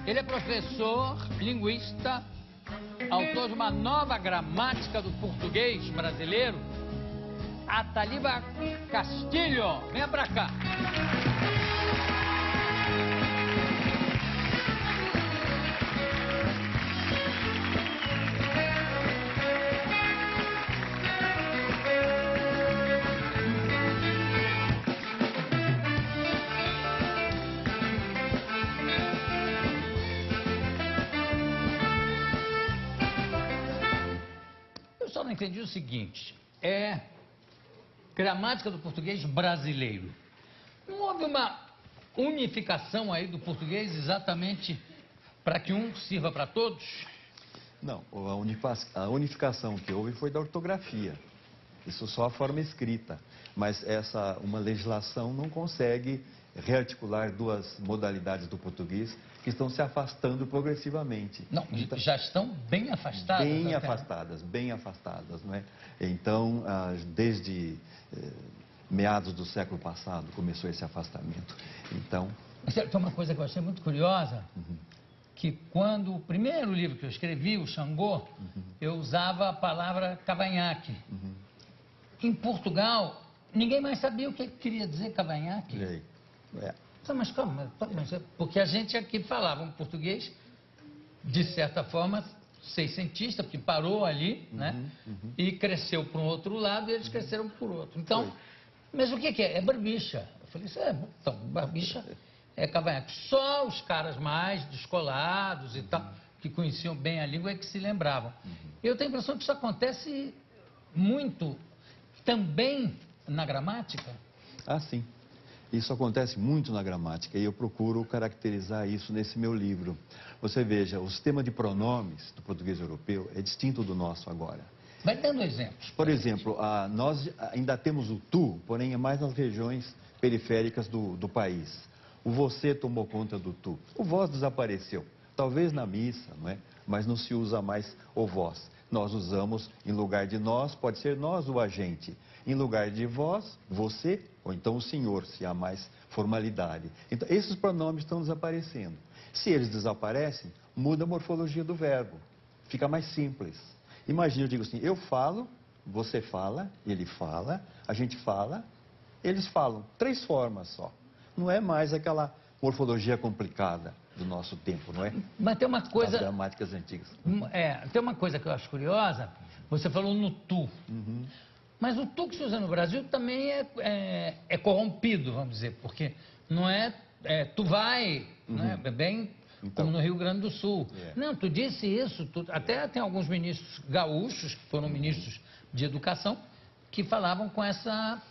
Ele é professor, linguista, autor de uma nova gramática do português brasileiro, Ataliba Castilho. Venha pra cá. Eu só não entendi o seguinte, gramática do português brasileiro. Não houve uma unificação aí do português exatamente para que um sirva para todos? Não, a unificação que houve foi da ortografia. Isso só a forma escrita. Mas uma legislação não consegue rearticular duas modalidades do português que estão se afastando progressivamente. Não, então, já estão bem afastadas. Bem afastadas, não é? Então, desde meados do século passado começou esse afastamento. Então... Tem uma coisa que eu achei muito curiosa, que quando o primeiro livro que eu escrevi, o Xangô, eu usava a palavra cavanhaque. Em Portugal, ninguém mais sabia o que queria dizer cavanhaque. Mas calma, porque a gente aqui falava um português, de certa forma, seiscentista, porque parou ali, né? E cresceu para um outro lado e eles cresceram por outro. Então, mas o que é? É barbicha. Eu falei, então, barbicha é cavanhaque. Só os caras mais descolados e tal, que conheciam bem a língua, é que se lembravam. Eu tenho a impressão que isso acontece muito também na gramática. Ah, sim. Isso acontece muito na gramática e eu procuro caracterizar isso nesse meu livro. Você veja, o sistema de pronomes do português europeu é distinto do nosso agora. Vai dando exemplos. Por exemplo, nós ainda temos o tu, porém é mais nas regiões periféricas do país. O você tomou conta do tu. O vós desapareceu. Talvez na missa, não é? Mas não se usa mais o vós. Nós usamos, em lugar de nós, pode ser nós o agente. Em lugar de vós, você, ou então o senhor, se há mais formalidade. Então, esses pronomes estão desaparecendo. Se eles desaparecem, muda a morfologia do verbo. Fica mais simples. Imagina, eu digo assim, eu falo, você fala, ele fala, a gente fala, eles falam. 3 formas só. Não é mais aquela morfologia complicada do nosso tempo, não é? Mas tem uma coisa... Das gramáticas antigas. Tem uma coisa que eu acho curiosa. Você falou no tu. Mas o tu que se usa no Brasil também é corrompido, vamos dizer, porque não é tu vai, né? É bem então, como no Rio Grande do Sul. Não, tu disse isso, até tem alguns ministros gaúchos, que foram ministros de educação, que falavam com essa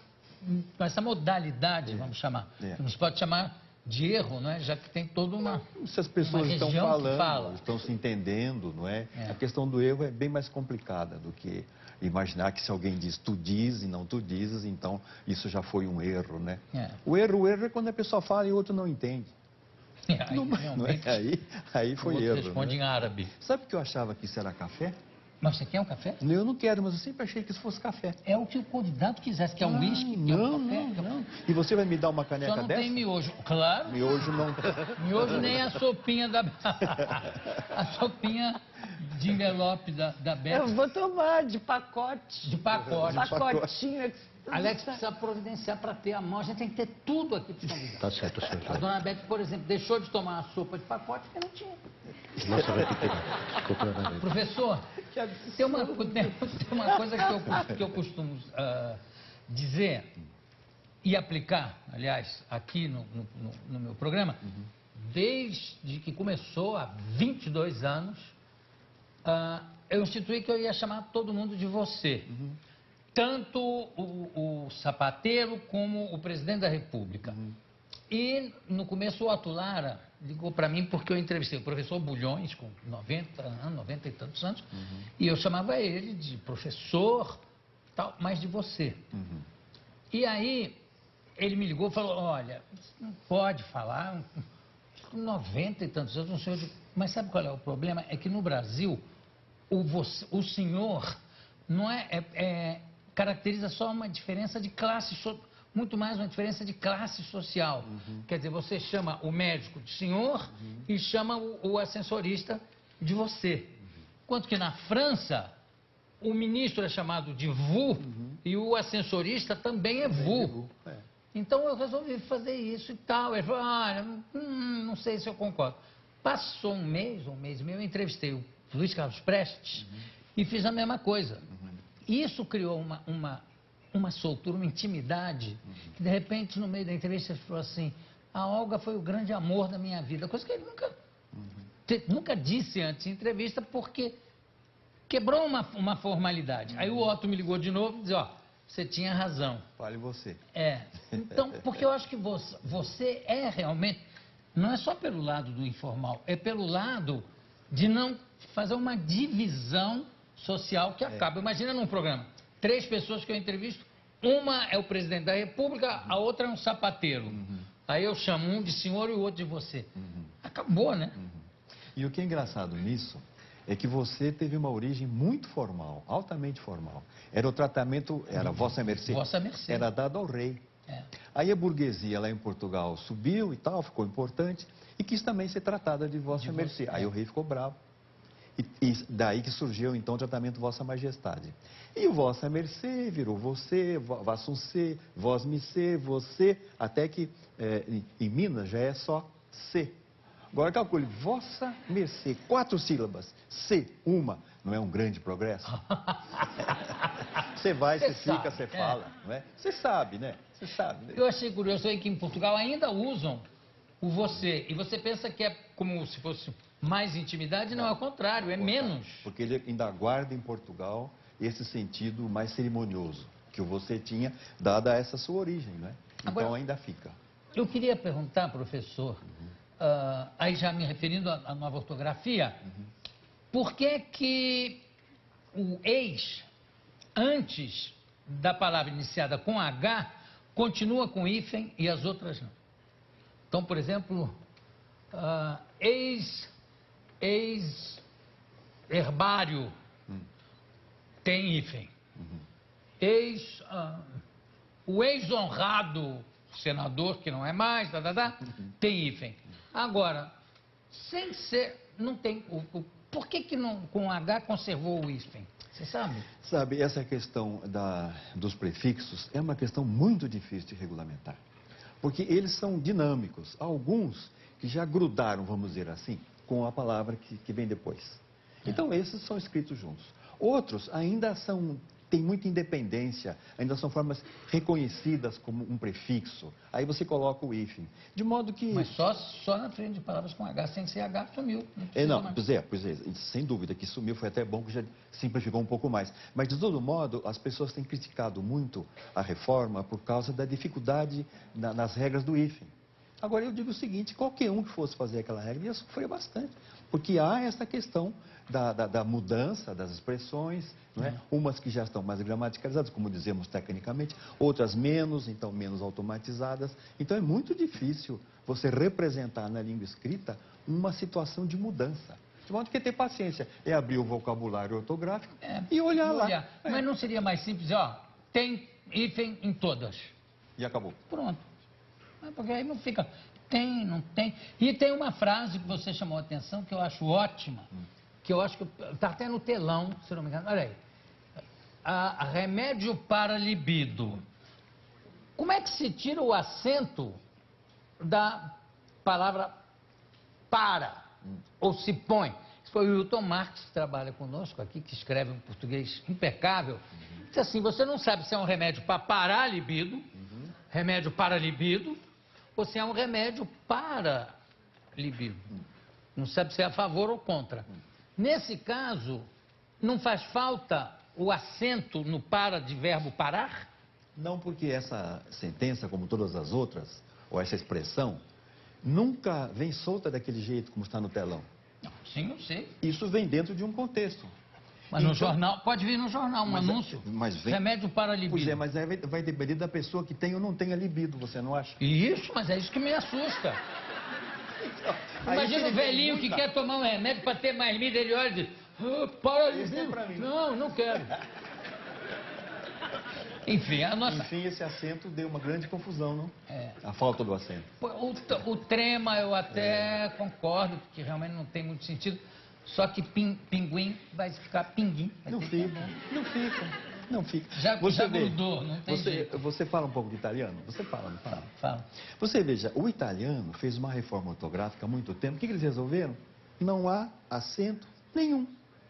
modalidade, vamos chamar. Não se pode chamar de erro, não é? Já que tem toda uma... Se as pessoas estão falando, estão se entendendo, não é? A questão do erro é bem mais complicada do que imaginar que se alguém diz tu diz e não tu dizes, então isso já foi um erro, né? O erro é quando a pessoa fala e o outro não entende. Aí foi erro. Responde em árabe. Sabe que eu achava que isso era café? Mas você quer um café? Eu não quero, mas eu sempre achei que isso fosse café. É o que o convidado quisesse, que é um uísque, que é um café. Não. E você vai me dar uma caneca só não dessa? Tem miojo, claro. Miojo não. Miojo nem a sopinha da... a sopinha de envelope da Beth. Eu vou tomar de pacote. De pacote. Pacotinho. Alex precisa providenciar para ter a mão. A gente tem que ter tudo aqui para convidar. Tá certo, senhor. A dona Beth, por exemplo, deixou de tomar a sopa de pacote porque não tinha. Nossa, vai ter que pegar. Desculpa, Ana. Professor, tem uma coisa que eu costumo dizer e aplicar, aliás, aqui no meu programa, desde que começou há 22 anos, eu instituí que eu ia chamar todo mundo de você. Tanto o sapateiro como o presidente da República. E no começo o Otto Lara ligou para mim porque eu entrevistei o professor Bulhões, com 90 anos, 90 e tantos anos, e eu chamava ele de professor, tal, mas de você. E aí ele me ligou e falou, olha, não pode falar, 90 e tantos anos, um senhor de... Mas sabe qual é o problema? É que no Brasil, o senhor não caracteriza só uma diferença de classe muito mais uma diferença de classe social. Quer dizer, você chama o médico de senhor e chama o ascensorista de você. Enquanto que na França, o ministro é chamado de vous e o ascensorista também é vous. Então eu resolvi fazer isso e tal. Ele falou, não sei se eu concordo. Passou um mês e meio, eu entrevistei o Luiz Carlos Prestes e fiz a mesma coisa. Isso criou uma soltura, uma intimidade, que de repente, no meio da entrevista, ele falou assim, a Olga foi o grande amor da minha vida, coisa que ele nunca disse antes em entrevista, porque quebrou uma formalidade. Aí o Otto me ligou de novo e disse, você tinha razão. Fale você. Então, porque eu acho que você é realmente, não é só pelo lado do informal, é pelo lado de não fazer uma divisão social que acaba. Imagina num programa, 3 pessoas que eu entrevisto, uma é o presidente da República, a outra é um sapateiro. Aí eu chamo um de senhor e o outro de você. Acabou, né? E o que é engraçado nisso é que você teve uma origem muito formal, altamente formal. Era o tratamento, era Vossa Mercê. Vossa Mercê. Era dado ao rei. Aí a burguesia lá em Portugal subiu e tal, ficou importante, e quis também ser tratada de Vossa Mercê. Aí o rei ficou bravo. E daí que surgiu então o tratamento Vossa Majestade. E o Vossa Mercê virou você, Vassuncê, Vós Missê, você, até que em Minas já é só C. Agora calcule, Vossa Mercê, 4 sílabas, C, uma, não é um grande progresso? Você vai, você fica, você fala, não é? Você sabe, né? Você sabe. Né? Eu achei curioso aí que em Portugal ainda usam o você, e você pensa que é como se fosse mais intimidade, não, é o contrário, é menos. Porque ele ainda guarda em Portugal esse sentido mais cerimonioso que o você tinha, dada essa sua origem, né? Então Agora, ainda fica. Eu queria perguntar, professor, aí já me referindo à nova ortografia, por que o ex, antes da palavra iniciada com H, continua com hífen e as outras não? Então, por exemplo, ex-herbário tem hífen. O ex-honrado senador, que não é mais, tem hífen. Agora, sem ser, não tem. Por que não, com H conservou o hífen? Você sabe? Sabe, essa questão dos prefixos é uma questão muito difícil de regulamentar. Porque eles são dinâmicos. Há alguns que já grudaram, vamos dizer assim, com a palavra que vem depois. Então, esses são escritos juntos. Outros ainda têm muita independência, ainda são formas reconhecidas como um prefixo. Aí você coloca o hífen. De modo que... Mas só na frente de palavras com H, sem ser H, sumiu. Pois é, sem dúvida que sumiu, foi até bom que já simplificou um pouco mais. Mas, de todo modo, as pessoas têm criticado muito a reforma por causa da dificuldade nas regras do hífen. Agora, eu digo o seguinte, qualquer um que fosse fazer aquela regra ia sofrer bastante, porque há essa questão da mudança das expressões, não é? Umas que já estão mais gramaticalizadas, como dizemos tecnicamente, outras menos, então menos automatizadas. Então, é muito difícil você representar na língua escrita uma situação de mudança. De modo que ter paciência é abrir o vocabulário ortográfico e olhar lá. Mas não seria mais simples, tem hífen em todas. E acabou. Pronto. Porque aí não fica, tem, não tem. E tem uma frase que você chamou a atenção, que eu acho ótima, que eu acho que está até no telão, se não me engano. Olha aí. Remédio para libido. Como é que se tira o acento da palavra para? Ou se põe? Isso foi o Hilton Marques, que trabalha conosco aqui, que escreve um português impecável. Diz assim, você não sabe se é um remédio para parar a libido, remédio para libido, ou se é um remédio para libido. Não sabe se é a favor ou contra. Nesse caso, não faz falta o acento no para de verbo parar? Não, porque essa sentença, como todas as outras, ou essa expressão, nunca vem solta daquele jeito como está no telão. Não, sim, eu sei. Isso vem dentro de um contexto. Mas no jornal, pode vir no jornal um anúncio, remédio para libido. Pois é, mas aí vai depender da pessoa que tem ou não tem a libido, você não acha? Isso, mas é isso que me assusta. Imagina o velhinho que quer tomar um remédio para ter mais libido, ele olha e diz, para libido. Isso é pra mim. Não, não quero. Enfim, a nossa... Enfim, esse acento deu uma grande confusão, não? É. A falta do acento. O trema eu até concordo, porque realmente não tem muito sentido. Só que pinguim vai ficar pinguim. Vai Não ter que fica, não fica, não fica. Já Você vê, grudou, não tem jeito. você fala um pouco de italiano? Você fala, não fala? Fala. Você veja, o italiano fez uma reforma ortográfica há muito tempo. O que eles resolveram? Não há acento nenhum.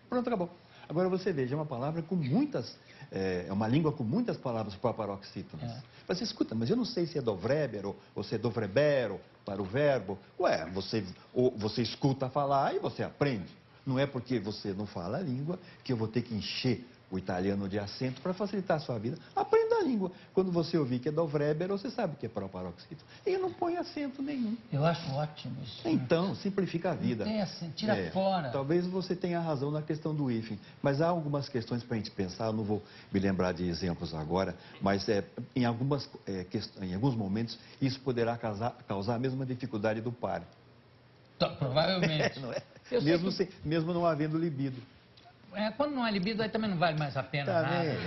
Pronto, acabou. Agora você veja, é uma palavra com muitas... É uma língua com muitas palavras para paroxítonos. É. Mas escuta, mas eu não sei se é dovrebero ou se é dovrebero para o verbo. Ué, você escuta falar e você aprende. Não é porque você não fala a língua que eu vou ter que encher o italiano de acento para facilitar a sua vida. Aprenda a língua. Quando você ouvir que é dovrebero, você sabe que é paroxítono. E não põe acento nenhum. Eu acho ótimo isso. Então, simplifica a vida. Não tem acento, tira fora. Talvez você tenha razão na questão do hífen, mas há algumas questões para a gente pensar, eu não vou me lembrar de exemplos agora, mas em alguns momentos isso poderá causar a mesma dificuldade do par. Provavelmente. Não é? Eu Mesmo não havendo libido. Quando não há libido, aí também não vale mais a pena Tá nada.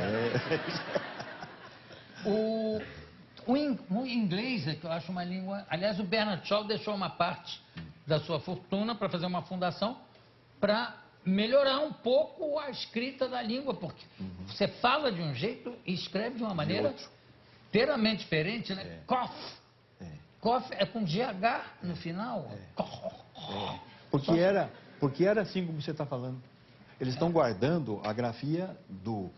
O inglês é que eu acho uma língua... Aliás, o Bernard Shaw deixou uma parte da sua fortuna para fazer uma fundação para melhorar um pouco a escrita da língua, porque você fala de um jeito e escreve de uma maneira inteiramente diferente, né? Cough. Cough é com GH no final. Porque era assim como você está falando. Eles estão guardando a grafia do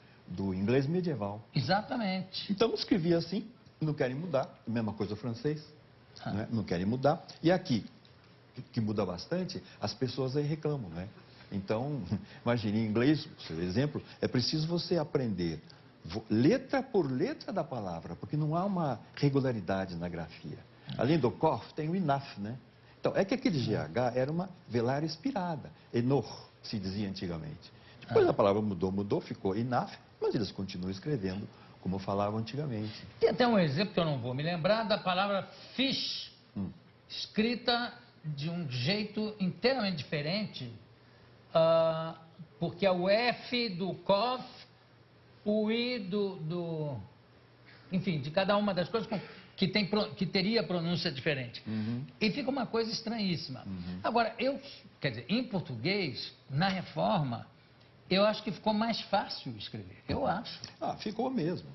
inglês medieval. Exatamente. Então, escrevia assim, não querem mudar. Mesma coisa o francês, né? Não querem mudar. E aqui, que muda bastante, as pessoas aí reclamam, né? Então, imagine, em inglês, por exemplo, é preciso você aprender letra por letra da palavra, porque não há uma regularidade na grafia. Além do cough, tem o enough, né? Então, é que aquele GH era uma velar expirada, enor, se dizia antigamente. Depois a palavra mudou, ficou enough, mas eles continuam escrevendo como falavam antigamente. Tem até um exemplo que eu não vou me lembrar da palavra fish, escrita de um jeito inteiramente diferente, porque é o F do cough, o I enfim, de cada uma das coisas que teria pronúncia diferente. E fica uma coisa estranhíssima. Agora, quer dizer, em português, na reforma, eu acho que ficou mais fácil escrever. Eu acho. Ficou mesmo.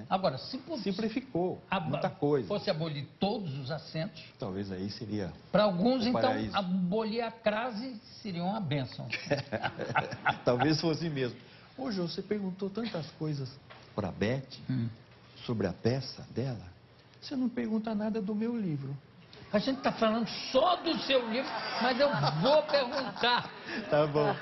Agora, simplificou muita coisa. Fosse abolir todos os acentos. Talvez aí seria. Para alguns, então, paraíso. abolir a crase seria uma bênção. Talvez fosse mesmo. Ô, Jô, você perguntou tantas coisas para a Beth sobre a peça dela. Você não pergunta nada do meu livro. A gente está falando só do seu livro, mas eu vou perguntar. Tá bom.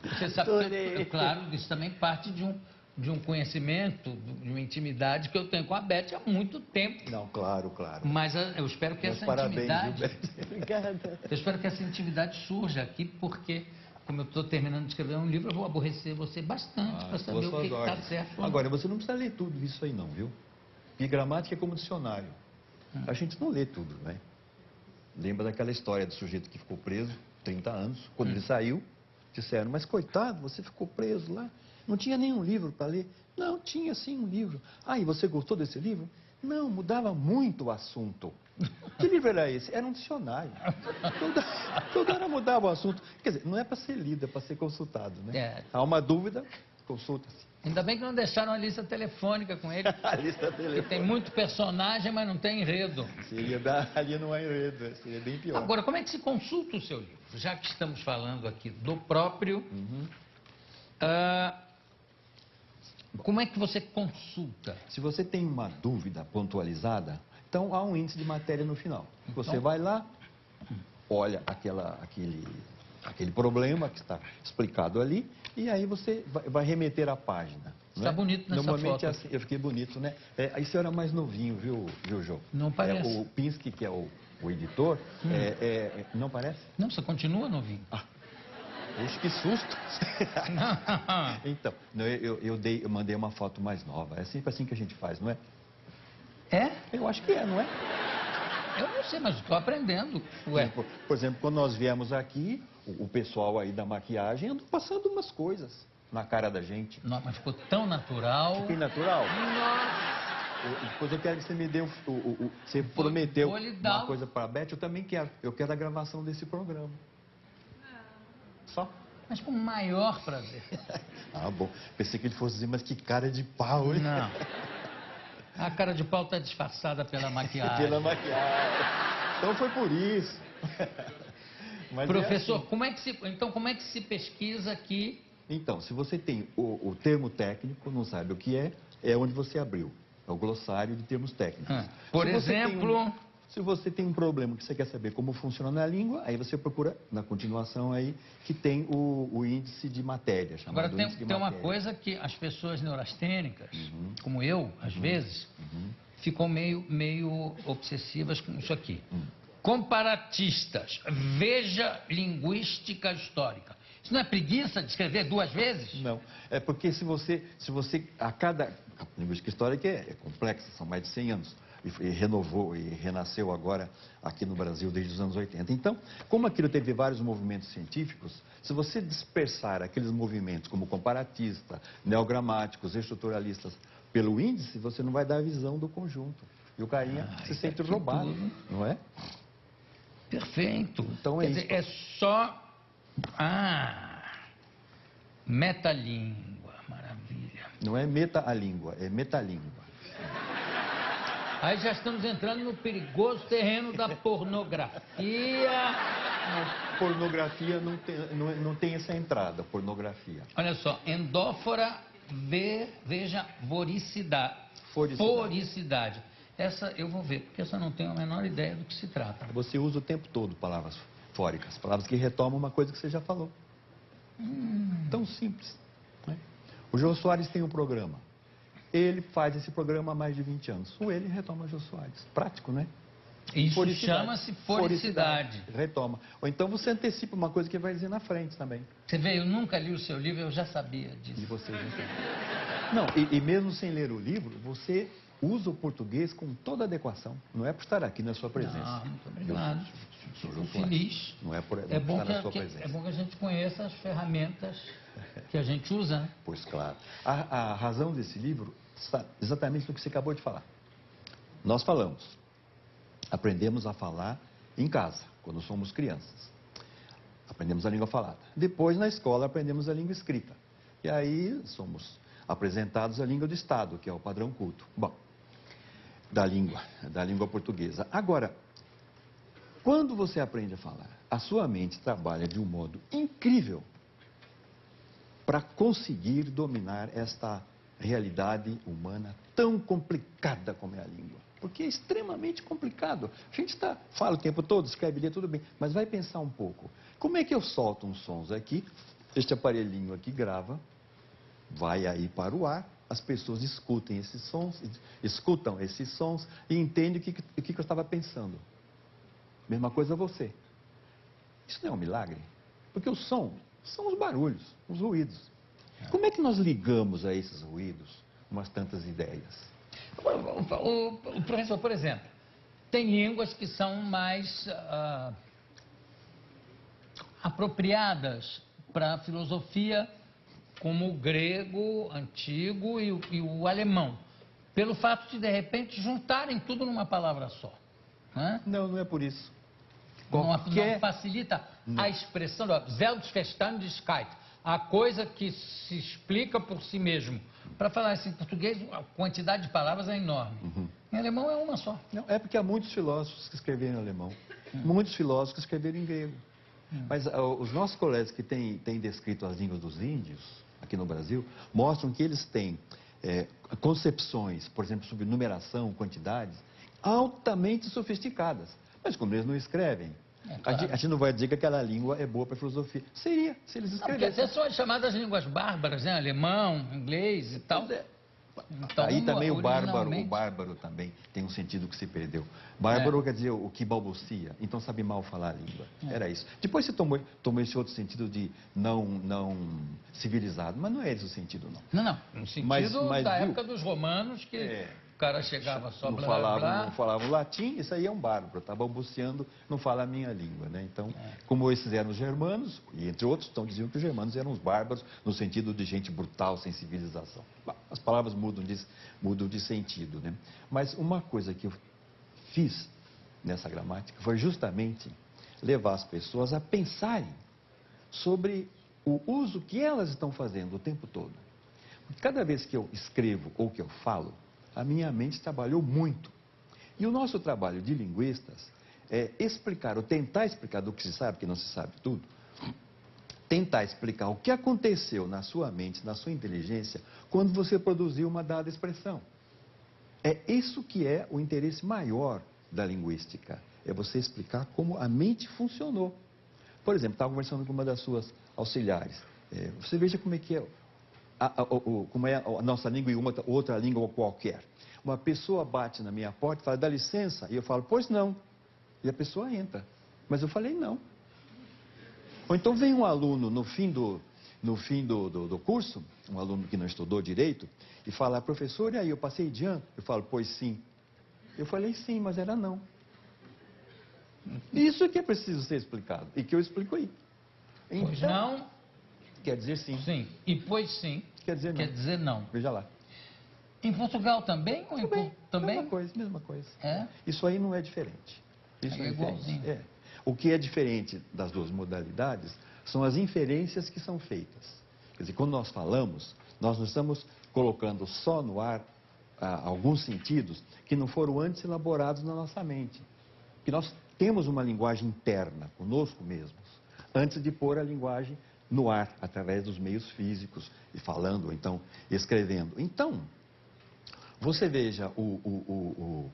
Você sabe que, claro, isso também parte de um conhecimento, de uma intimidade que eu tenho com a Beth há muito tempo. Não, claro. Mas eu espero que essa intimidade... Obrigada. Eu espero que essa intimidade surja aqui, porque, como eu estou terminando de escrever um livro, eu vou aborrecer você bastante para saber o que está certo. Agora, você não precisa ler tudo isso aí não, viu? E gramática é como dicionário. A gente não lê tudo, né? Lembra daquela história do sujeito que ficou preso 30 anos. Quando ele saiu, disseram, mas coitado, você ficou preso lá. Não tinha nenhum livro para ler. Não, tinha sim um livro. E você gostou desse livro? Não, mudava muito o assunto. Que livro era esse? Era um dicionário. Toda hora mudava o assunto. Quer dizer, não é para ser lido, é para ser consultado, né? Há uma dúvida, consulta-se. Ainda bem que não deixaram a lista telefônica com ele. A lista telefônica. Tem muito personagem, mas não tem enredo. Ali não há enredo, seria bem pior. Agora, como é que se consulta o seu livro? Já que estamos falando aqui do próprio, como é que você consulta? Se você tem uma dúvida pontualizada, então há um índice de matéria no final. Você vai lá, olha aquele problema que está explicado ali, e aí você vai remeter à página. Está bonito nessa Normalmente foto. Assim, eu fiquei bonito, né? Isso era mais novinho, viu, Jô? Não parece. O Pinsky, que é o editor, não parece? Não, você continua novinho. Puxa, que susto! Então, eu mandei uma foto mais nova. É sempre assim que a gente faz, não é? É? Eu acho que é, não é? Eu não sei, mas estou aprendendo. Por exemplo, quando nós viemos aqui, o pessoal aí da maquiagem andou passando umas coisas. na cara da gente. Não, mas ficou tão natural. Fiquei natural. Depois eu quero que você me dê você prometeu vou lhe dar uma coisa para a Beth, eu também quero. Eu quero a gravação desse programa. Só? Mas com o maior prazer. Ah, bom. Pensei que ele fosse dizer, mas que cara de pau, hein? Não. A cara de pau está disfarçada pela maquiagem. Pela maquiagem. Então foi por isso. Mas Professor, é assim. como é que se pesquisa aqui? Então, se você tem o termo técnico, não sabe o que é onde você abriu. É o glossário de termos técnicos. Por Se você tem exemplo... Se você tem um problema que você quer saber como funciona na língua, aí você procura na continuação aí que tem o índice de matéria, chamado Agora, índice de tem uma matéria. coisa que as pessoas neurastênicas, como eu, às vezes, ficam meio obsessivas com isso aqui. Comparatistas, veja linguística histórica. Isso não é preguiça de escrever 2 vezes? Não, é porque se você a linguística histórica é complexa, são mais de 100 anos. E renovou e renasceu agora aqui no Brasil desde os anos 80. Então, como aquilo teve vários movimentos científicos, se você dispersar aqueles movimentos como comparatista, neogramáticos, estruturalistas, pelo índice, você não vai dar a visão do conjunto. E o carinha se sente roubado, tudo. não é? Perfeito. Então é Quer isso. dizer, é só... metalíngua, maravilha. Não é meta-a-língua, é metalíngua. Aí já estamos entrando no perigoso terreno da pornografia. Pornografia não tem essa entrada, pornografia. Olha só, endófora, veja, voricidade. Foricidade. Foricidade. Essa eu vou ver, porque essa eu não tenho a menor ideia do que se trata. Você usa o tempo todo palavras fóricas, palavras que retomam uma coisa que você já falou. Tão simples. Né? O Jô Soares tem um programa. Ele faz esse programa há mais de 20 anos. Ou ele retoma o Jô Soares. Prático, né? Isso chama-se foricidade. Retoma. Ou então você antecipa uma coisa que vai dizer na frente também. Você vê, eu nunca li o seu livro, eu já sabia E disso. você já sabe. Não, e mesmo sem ler o livro, você usa o português com toda adequação. Não é por estar aqui na sua presença. Ah, muito obrigado. Sou Jô Fico Soares. feliz. Não é por É bom, estar na sua presença. é bom que a gente conheça as ferramentas que a gente usa, né? Pois claro. A razão desse livro está exatamente no que você acabou de falar. Nós aprendemos a falar em casa, quando somos crianças. Aprendemos a língua falada. Depois, na escola, aprendemos a língua escrita. E aí, somos apresentados à língua do Estado, que é o padrão culto. Bom, da língua portuguesa. Agora, quando você aprende a falar, a sua mente trabalha de um modo incrível para conseguir dominar esta realidade humana tão complicada como é a língua. Porque é extremamente complicado. A gente fala o tempo todo, escreve, lê, tudo bem, mas vai pensar um pouco. Como é que eu solto uns sons aqui, este aparelhinho aqui grava, vai aí para o ar, as pessoas escutam esses sons e entendem o que eu estava pensando. Mesma coisa você. Isso não é um milagre? Porque o som são os barulhos, os ruídos. Como é que nós ligamos a esses ruídos umas tantas ideias? O professor, por exemplo, tem línguas que são mais apropriadas para a filosofia, como o grego antigo e o alemão, pelo fato de repente, juntarem tudo numa palavra só. Né? Não é por isso. Não facilita a expressão do Selbstverständlichkeit, a coisa que se explica por si mesmo. Para falar assim em português, a quantidade de palavras é enorme. Em alemão é uma só. Não, é porque há muitos filósofos que escreveram em alemão, muitos filósofos que escreveram em grego. Mas os nossos colegas que têm descrito as línguas dos índios, aqui no Brasil, mostram que eles têm concepções, por exemplo, sobre numeração, quantidades, altamente sofisticadas. Mas como eles não escrevem, claro. a gente não vai dizer que aquela língua é boa para filosofia. Seria, se eles Não, porque escrevessem. até são as chamadas línguas bárbaras, né? Alemão, inglês e tal. Então, Aí também o originalmente- bárbaro também tem um sentido que se perdeu. Bárbaro quer dizer o que balbucia, então sabe mal falar a língua. Era isso. Depois você tomou esse outro sentido de não civilizado, mas não é esse o sentido, não. Não, no sentido Mas da viu? época dos romanos que cara chegava só não blá, falavam, blá. não falavam latim, isso aí é um bárbaro, está balbuciando, não fala a minha língua, né? Então, como esses eram os germanos, e entre outros, então diziam que os germanos eram os bárbaros, no sentido de gente brutal, sem civilização. Bom, as palavras mudam de sentido, né? Mas uma coisa que eu fiz nessa gramática foi justamente levar as pessoas a pensarem sobre o uso que elas estão fazendo o tempo todo. Cada vez que eu escrevo ou que eu falo, a minha mente trabalhou muito. E o nosso trabalho de linguistas é explicar, ou tentar explicar do que se sabe, que não se sabe tudo, tentar explicar o que aconteceu na sua mente, na sua inteligência, quando você produziu uma dada expressão. É isso que é o interesse maior da linguística, é você explicar como a mente funcionou. Por exemplo, estava conversando com uma das suas auxiliares. Você veja como é que é como é a nossa língua e uma outra língua qualquer. Uma pessoa bate na minha porta e fala, dá licença, e eu falo, pois não. E a pessoa entra. Mas eu falei não. Ou então vem um aluno no fim do curso, um aluno que não estudou direito, e fala, professor, e aí, eu passei de ano? Eu falo, pois sim. Eu falei sim, mas era não. Isso é que é preciso ser explicado, e que eu explico aí. Então, Pois não, quer dizer sim. sim. E pois sim, Quer dizer não. quer dizer não. Veja lá. Em Portugal também? Ou também? Mesma coisa, mesma coisa. É? Isso aí não é diferente. Isso É não é igualzinho. diferente. O que é diferente das duas modalidades são as inferências que são feitas. Quer dizer, quando nós falamos, nós não estamos colocando só no ar alguns sentidos que não foram antes elaborados na nossa mente. Que nós temos uma linguagem interna, conosco mesmos, antes de pôr a linguagem no ar, através dos meios físicos, e falando, ou então escrevendo. Então, você veja o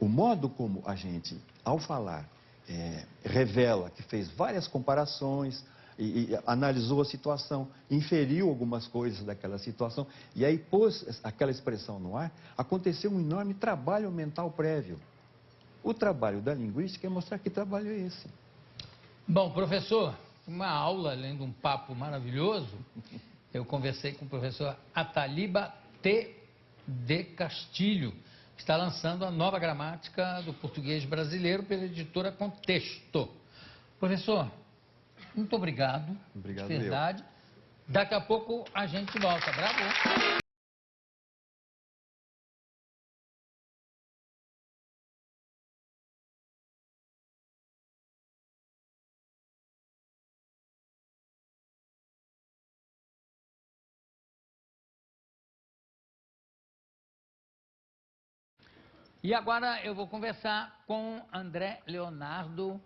modo como a gente, ao falar, revela que fez várias comparações e analisou a situação, inferiu algumas coisas daquela situação e aí pôs aquela expressão no ar, aconteceu um enorme trabalho mental prévio. O trabalho da linguística é mostrar que trabalho é esse. Bom, professor, uma aula, além de um papo maravilhoso, eu conversei com o professor Ataliba T. de Castilho, que está lançando a nova gramática do português brasileiro pela editora Contexto. Professor, muito obrigado. Obrigado, de verdade. Daqui a pouco a gente volta. Bravo! E agora eu vou conversar com André Leonardo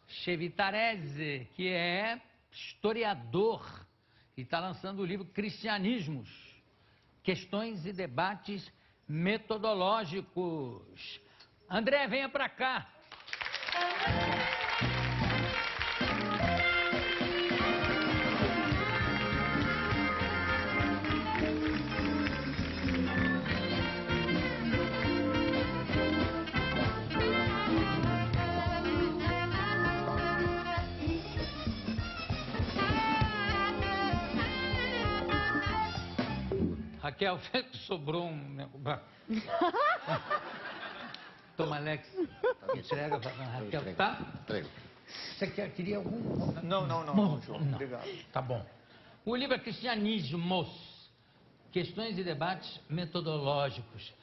Chevitarese, que é historiador e está lançando o livro Cristianismos, Questões e Debates Metodológicos. André, venha para cá. Raquel, sobrou um... Toma, Alex, entrega para a Raquel, tá? Entrego. Você queria algum? Não, João. Obrigado. Tá bom. O livro é Cristianismos, Questões e Debates Metodológicos,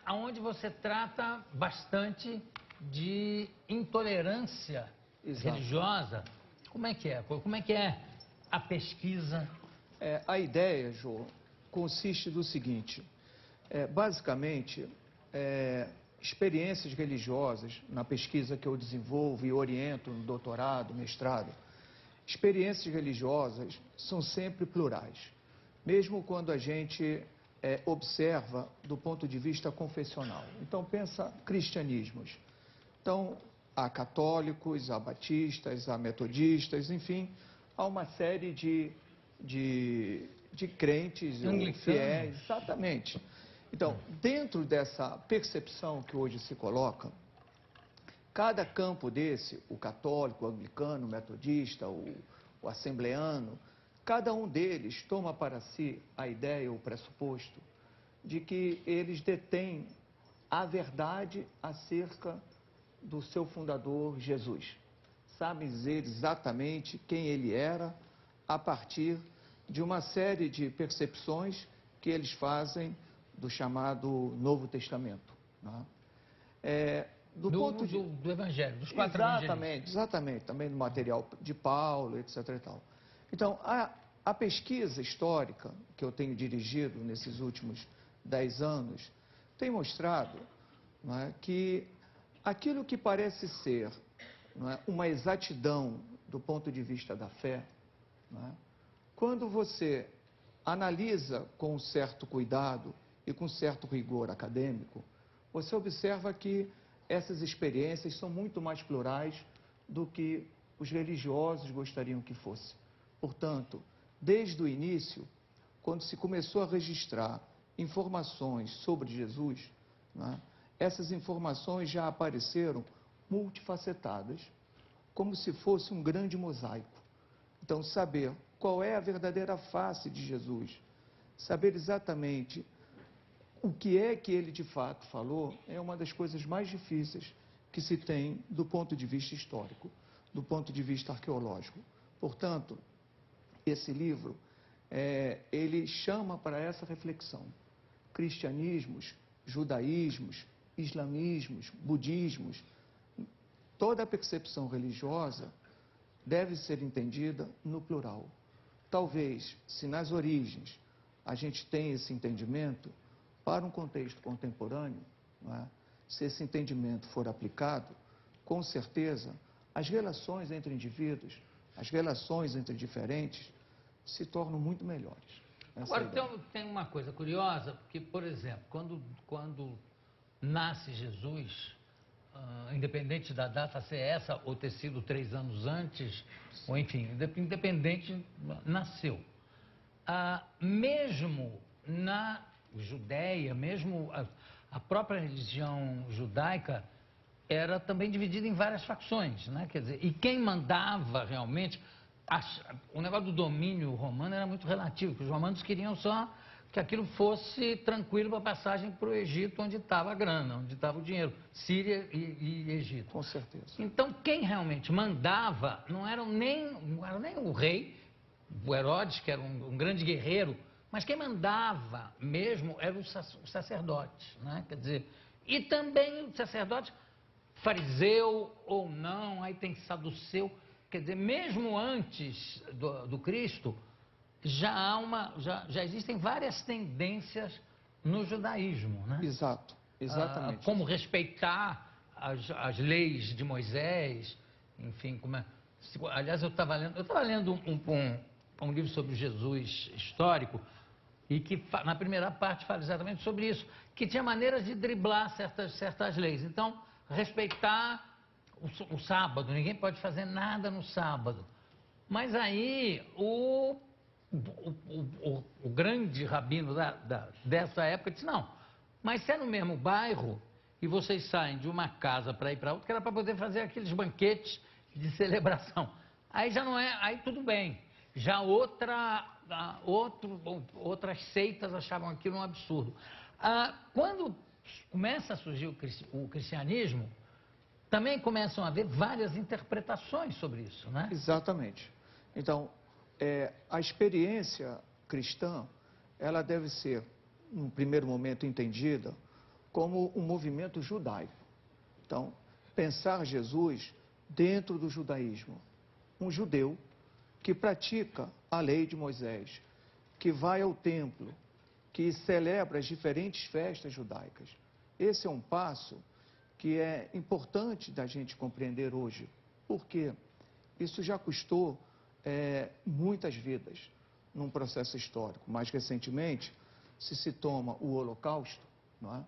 onde você trata bastante de intolerância Exato. religiosa. Como é que é? Como é que é a pesquisa? A ideia, João, consiste do seguinte: basicamente, experiências religiosas, na pesquisa que eu desenvolvo e oriento no doutorado, mestrado, experiências religiosas são sempre plurais, mesmo quando a gente observa do ponto de vista confessional. Então, pensa cristianismos. Então, há católicos, há batistas, há metodistas, enfim, há uma série de crentes ou fiéis, exatamente. Então, dentro dessa percepção que hoje se coloca, cada campo desse, o católico, o anglicano, o metodista, o assembleano, cada um deles toma para si a ideia, o pressuposto de que eles detêm a verdade acerca do seu fundador, Jesus. Sabem dizer exatamente quem ele era a partir de uma série de percepções que eles fazem do chamado Novo Testamento. Né? Do Evangelho, dos quatro evangelhos. Exatamente, também do material de Paulo, etc. e tal. Então, a pesquisa histórica que eu tenho dirigido nesses últimos 10 anos tem mostrado, não é, que aquilo que parece ser, não é, uma exatidão do ponto de vista da fé, não é, quando você analisa com um certo cuidado e com certo rigor acadêmico, você observa que essas experiências são muito mais plurais do que os religiosos gostariam que fosse. Portanto, desde o início, quando se começou a registrar informações sobre Jesus, né, essas informações já apareceram multifacetadas, como se fosse um grande mosaico. Então, saber qual é a verdadeira face de Jesus, saber exatamente o que é que ele de fato falou, é uma das coisas mais difíceis que se tem do ponto de vista histórico, do ponto de vista arqueológico. Portanto, esse livro, ele chama para essa reflexão. Cristianismos, judaísmos, islamismos, budismos, toda a percepção religiosa deve ser entendida no plural. Talvez, se nas origens a gente tem esse entendimento, para um contexto contemporâneo, não é? Se esse entendimento for aplicado, com certeza, as relações entre indivíduos, as relações entre diferentes, se tornam muito melhores. Agora, tem uma coisa curiosa, porque, por exemplo, quando nasce Jesus, independente da data ser essa ou ter sido 3 anos antes, ou enfim, independente, nasceu. Mesmo na Judéia, mesmo a própria religião judaica era também dividida em várias facções, né? Quer dizer, e quem mandava realmente, o negócio do domínio romano era muito relativo, porque os romanos queriam só que aquilo fosse tranquilo para a passagem para o Egito, onde estava a grana, onde estava o dinheiro, Síria e Egito. Com certeza. Então, quem realmente mandava não era nem o rei, o Herodes, que era um grande guerreiro, mas quem mandava mesmo eram os sacerdotes, né? Quer dizer, e também o sacerdote fariseu ou não, aí tem saduceu, quer dizer, mesmo antes do Cristo, já existem várias tendências no judaísmo, né? Exato, exatamente. Como respeitar as leis de Moisés, enfim, aliás, eu estava lendo um livro sobre Jesus histórico, e que na primeira parte fala exatamente sobre isso, que tinha maneiras de driblar certas leis. Então, respeitar o sábado, ninguém pode fazer nada no sábado. Mas aí o grande rabino dessa época disse, não, mas se é no mesmo bairro e vocês saem de uma casa para ir para outra, que era para poder fazer aqueles banquetes de celebração. Aí já não é, aí tudo bem. Já outras seitas achavam aquilo um absurdo. Quando começa a surgir o cristianismo, também começam a haver várias interpretações sobre isso, né? Exatamente. Então, a experiência cristã, ela deve ser, num primeiro momento, entendida como um movimento judaico. Então, pensar Jesus dentro do judaísmo. Um judeu que pratica a lei de Moisés, que vai ao templo, que celebra as diferentes festas judaicas. Esse é um passo que é importante da gente compreender hoje, porque isso já custou muitas vidas num processo histórico. Mais recentemente, se toma o Holocausto, não é?